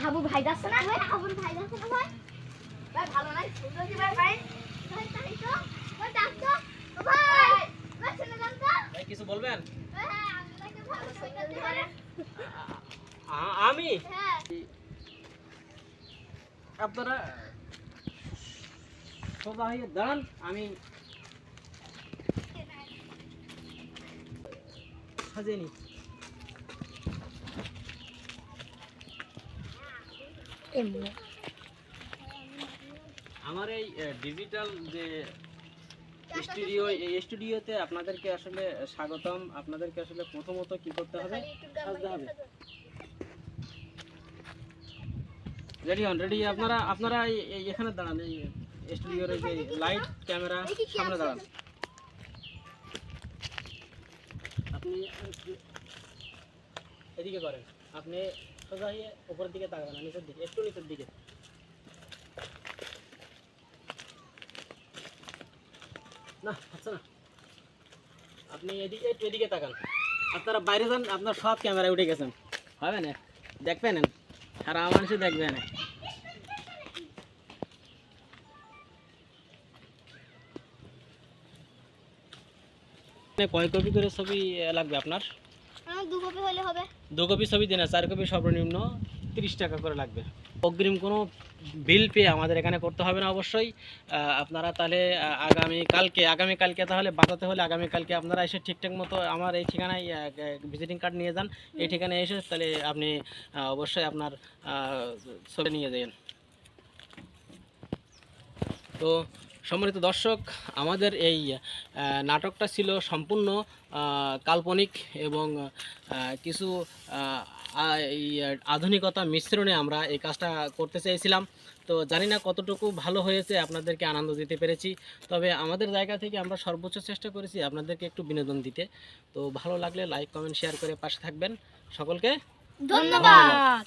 হাবু ভাই যাচ্ছে না ভাই, হাবুর ভাই যাচ্ছে না ভাই, ভাই ভালো নাই সুন্দর কি ভাই, ভাই ভাই তাই তো ভাই ডাকতো ভাই, ভাই শুনে যান তো ভাই কিছু বলবেন? হ্যাঁ আমি তাকে ভালো সুন্দর দিতে পারে। আমি হ্যাঁ আপনারা সোজা হয়ে দাঁড়ান, আমি সাজিয়ে নিই। এমনি আমার এই ডিজিটাল যে স্টুডিও, এই স্টুডিওতে আপনাদেরকে আসলে স্বাগতম। আপনাদেরকে আসলে প্রথমত কি করতে হবে, সাজতে হবে। রেডি হন, রেডি। আপনারা আপনারা এখানে দাঁড়ান, এই স্টুডিওর এই যে লাইট ক্যামেরা সামনে দাঁড়ান। আপনি এদিকে করেন, আপনি সোজা হয়ে উপরের দিকে তাকাবেন না, নিচের দিকে, একটু নিচের দিকে। না আচ্ছা না, আপনি এদিকে একটু এদিকে তাকান। আপনারা বাইরে যান, আপনার সব ক্যামেরায় উঠে গেছেন, হবে না? দেখবেন সারা মানুষই দেখবেন। কয় কপি করে ছবি লাগবে আপনার? আমার 2 কপি হলে হবে। 2 কপি ছবি দিন, 4 কপি সর্বনিম্ন 30 টাকা করে লাগবে। অগ্রিম কোনো বিল পে আমাদের এখানে করতে হবে না অবশ্যই। আপনারা তাহলে আগামীকালকে তাহলে বাঁচাতে হলে আগামীকালকে আপনারা এসে ঠিকঠাক মতো আমার এই ঠিকানায় ভিজিটিং কার্ড নিয়ে যান। এই ঠিকানায় এসে তাহলে আপনি অবশ্যই আপনার ছবি নিয়ে যাবেন। তো সম্মানিত দর্শক, আমাদের এই নাটকটা ছিল সম্পূর্ণ কাল্পনিক এবং কিছু এই আধুনিকতা মিশ্রণে আমরা এই কাজটা করতে চেয়েছিলাম। তো জানি না কতটুকু ভালো হয়েছে, আপনাদেরকে আনন্দ দিতে পেরেছি। তবে আমাদের জায়গা থেকে আমরা সর্বোচ্চ চেষ্টা করেছি আপনাদেরকে একটু বিনোদন দিতে। তো ভালো লাগলে লাইক কমেন্ট শেয়ার করে পাশে থাকবেন। সকলকে ধন্যবাদ।